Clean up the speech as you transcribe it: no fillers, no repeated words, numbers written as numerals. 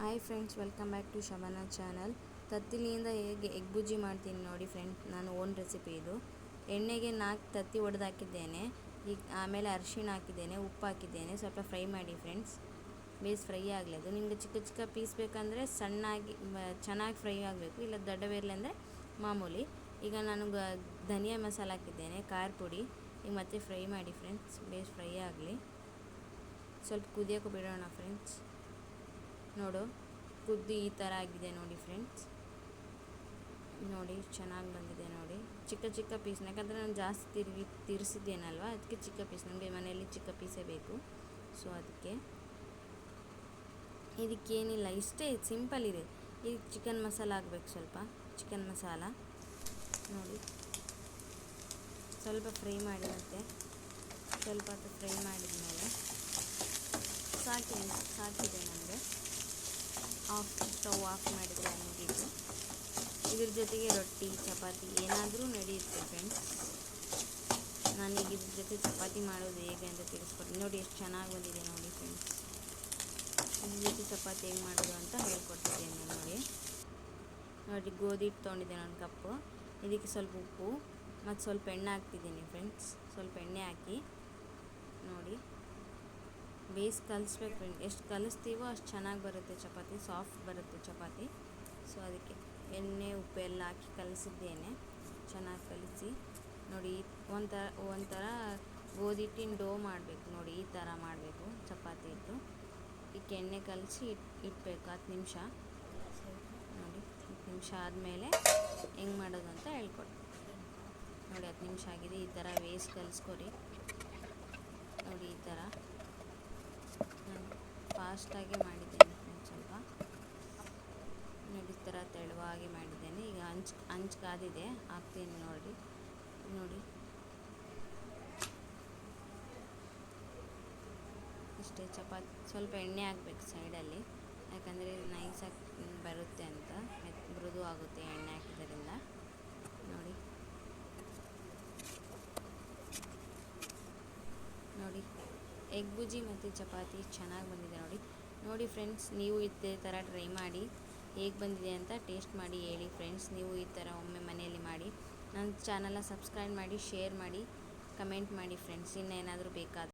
Hi friends, welcome back to Shabana channel. ತತ್ತಿಲಿಂದ ಹೇಗೆ egg ಬುಜ್ಜಿ ಮಾಡ್ತೀನಿ ನೋಡಿ ಫ್ರೆಂಡ್ಸ್. ನಾನು ಓನ್ ರೆಸಿಪಿ ಇದು. ಎಣ್ಣೆಗೆ 4 ತತ್ತಿ ಒಡೆದು ಹಾಕಿದ್ದೇನೆ. ಈಗ ಆಮೇಲೆ ಅರಿಶಿಣ ಹಾಕಿದ್ದೇನೆ, ಉಪ್ಪು ಹಾಕಿದ್ದೇನೆ. ಸ್ವಲ್ಪ ಫ್ರೈ ಮಾಡಿ ಫ್ರೆಂಡ್ಸ್, ಬೇಸ್ ಫ್ರೈ ಆಗಲಿ. ಅದು ನಿಮಗೆ ಚಿಕ್ಕ ಚಿಕ್ಕ ಪೀಸ್ ಬೇಕಂದರೆ ಸಣ್ಣಾಗಿ ಚೆನ್ನಾಗಿ ಫ್ರೈ ಆಗಬೇಕು, ಇಲ್ಲ ದೊಡ್ಡವಿರಲಿ ಅಂದರೆ ಮಾಮೂಲಿ. ಈಗ ನಾನು ಧನಿಯಾ ಮಸಾಲ ಹಾಕಿದ್ದೇನೆ, ಖಾರ ಪುಡಿ. ಈಗ ಮತ್ತೆ ಫ್ರೈ ಮಾಡಿ ಫ್ರೆಂಡ್ಸ್, ಬೇಸ್ ಫ್ರೈ ಆಗಲಿ. ಸ್ವಲ್ಪ ಕುದಿಯೋಕೆ ಬಿಡೋಣ ಫ್ರೆಂಡ್ಸ್. ನೋಡು, ಕುದ್ದು ಈ ಥರ ಆಗಿದೆ ನೋಡಿ ಫ್ರೆಂಡ್ಸ್. ನೋಡಿ, ಚೆನ್ನಾಗಿ ಬಂದಿದೆ ನೋಡಿ. ಚಿಕ್ಕ ಚಿಕ್ಕ ಪೀಸ್, ಯಾಕಂದರೆ ನಾನು ಜಾಸ್ತಿ ತಿರ್ಸಿದ್ದೇನಲ್ವ, ಅದಕ್ಕೆ ಚಿಕ್ಕ ಪೀಸ್. ನಮಗೆ ಮನೆಯಲ್ಲಿ ಚಿಕ್ಕ ಪೀಸೇ ಬೇಕು, ಸೊ ಅದಕ್ಕೆ. ಇದಕ್ಕೇನಿಲ್ಲ, ಇಷ್ಟೇ, ಸಿಂಪಲ್ ಇದೆ. ಈಗ ಚಿಕನ್ ಮಸಾಲ ಹಾಕ್ಬೇಕು, ಸ್ವಲ್ಪ ಚಿಕನ್ ಮಸಾಲ ನೋಡಿ. ಸ್ವಲ್ಪ ಫ್ರೈ ಮಾಡಿ, ಮತ್ತೆ ಸ್ವಲ್ಪ ಹೊತ್ತು ಫ್ರೈ ಮಾಡಿದ ಮೇಲೆ ಸಾಕಿದೆ ನಮಗೆ. ಸ್ಟವ್ ಆಫ್ ಮಾಡಿದರೆ ಮುಗೀತು. ಇದ್ರ ಜೊತೆಗೆ ರೊಟ್ಟಿ, ಚಪಾತಿ ಏನಾದರೂ ನಡೆಯುತ್ತೆ ಫ್ರೆಂಡ್ಸ್. ನಾನೀಗ ಇದ್ರ ಜೊತೆ ಚಪಾತಿ ಮಾಡೋದು ಹೇಗೆ ಅಂತ ತಿಳಿಸ್ಕೊಡ್ತೀನಿ. ನೋಡಿ ಎಷ್ಟು ಚೆನ್ನಾಗಿ ಬಂದಿದೆ ನೋಡಿ ಫ್ರೆಂಡ್ಸ್. ಇದ್ರ ಜೊತೆ ಚಪಾತಿ ಹೇಗೆ ಮಾಡೋದು ಅಂತ ಹೇಳ್ಕೊಡ್ತಿದ್ದೇನೆ ನೋಡಿ. ಗೋಧಿ ಹಿಟ್ಟು ತೊಗೊಂಡಿದ್ದೇನೆ 1 ಕಪ್ಪು. ಇದಕ್ಕೆ ಸ್ವಲ್ಪ ಉಪ್ಪು ಮತ್ತು ಸ್ವಲ್ಪ ಎಣ್ಣೆ ಹಾಕ್ತಿದ್ದೀನಿ ಫ್ರೆಂಡ್ಸ್. ಸ್ವಲ್ಪ ಎಣ್ಣೆ ಹಾಕಿ ನೋಡಿ, ಬೇಸ್ ಕಲಿಸ್ಬೇಕು ಫ್ರೆಂಡ್. ಎಷ್ಟು ಕಲಿಸ್ತೀವೋ ಅಷ್ಟು ಚೆನ್ನಾಗಿ ಬರುತ್ತೆ ಚಪಾತಿ, ಸಾಫ್ಟ್ ಬರುತ್ತೆ ಚಪಾತಿ. ಸೊ ಅದಕ್ಕೆ ಎಣ್ಣೆ ಉಪ್ಪು ಎಲ್ಲ ಹಾಕಿ ಕಲಿಸಿದ್ದೇನೆ. ಚೆನ್ನಾಗಿ ಕಲಿಸಿ ನೋಡಿ. ಒಂಥರ ಗೋಧಿ ಹಿಟ್ಟಿನ ಡೋ ಮಾಡಬೇಕು ನೋಡಿ, ಈ ಥರ ಮಾಡಬೇಕು ಚಪಾತಿ ಹಿಟ್ಟು. ಇದಕ್ಕೆ ಎಣ್ಣೆ ಕಲಸಿ ಇಡಬೇಕು 10 ನಿಮಿಷ ನೋಡಿ. 10 ನಿಮಿಷ ಆದಮೇಲೆ ಹೆಂಗೆ ಮಾಡೋದು ಅಂತ ಹೇಳ್ಕೊಡ್ತೀನಿ ನೋಡಿ. 10 ನಿಮಿಷ ಆಗಿದೆ. ಈ ಥರ ಬೇಸ್ ಕಲಿಸ್ಕೊರಿ ನೋಡಿ. ಈ ಥರ ನಾನು ಫಾಸ್ಟಾಗಿ ಮಾಡಿದ್ದೇನೆ ಫ್ರೆಂಡ್ಸ್. ಸ್ವಲ್ಪ ನೋಡಿ, ಈ ಥರ ತೆಳುವಾಗಿ ಮಾಡಿದ್ದೇನೆ. ಈಗ ಹಂಚು ಕಾದಿದೆ, ಹಾಕ್ತೀನಿ ನೋಡಿ. ಇಷ್ಟೇ ಚಪಾತಿ. ಸ್ವಲ್ಪ ಎಣ್ಣೆ ಹಾಕ್ಬೇಕು ಸೈಡಲ್ಲಿ, ಯಾಕಂದರೆ ನೈಸಾಗಿ ಬರುತ್ತೆ ಅಂತ, ಮೃದು ಆಗುತ್ತೆ ಎಣ್ಣೆ ಹಾಕಿದ್ದರಿಂದ ನೋಡಿ. ಎಗ್ ಬುಜ್ಜಿ ಮತ್ತು ಚಪಾತಿ ಚೆನ್ನಾಗಿ ಬಂದಿದೆ ನೋಡಿ ಫ್ರೆಂಡ್ಸ್. ನೀವು ಇದೇ ಥರ ಟ್ರೈ ಮಾಡಿ, ಹೇಗೆ ಬಂದಿದೆ ಅಂತ ಟೇಸ್ಟ್ ಮಾಡಿ ಹೇಳಿ ಫ್ರೆಂಡ್ಸ್. ನೀವು ಈ ಥರ ಒಮ್ಮೆ ಮನೆಯಲ್ಲಿ ಮಾಡಿ. ನನ್ನ ಚಾನಲ್ನ ಸಬ್ಸ್ಕ್ರೈಬ್ ಮಾಡಿ, ಶೇರ್ ಮಾಡಿ, ಕಮೆಂಟ್ ಮಾಡಿ ಫ್ರೆಂಡ್ಸ್. ಇನ್ನೇನಾದರೂ ಬೇಕಾದ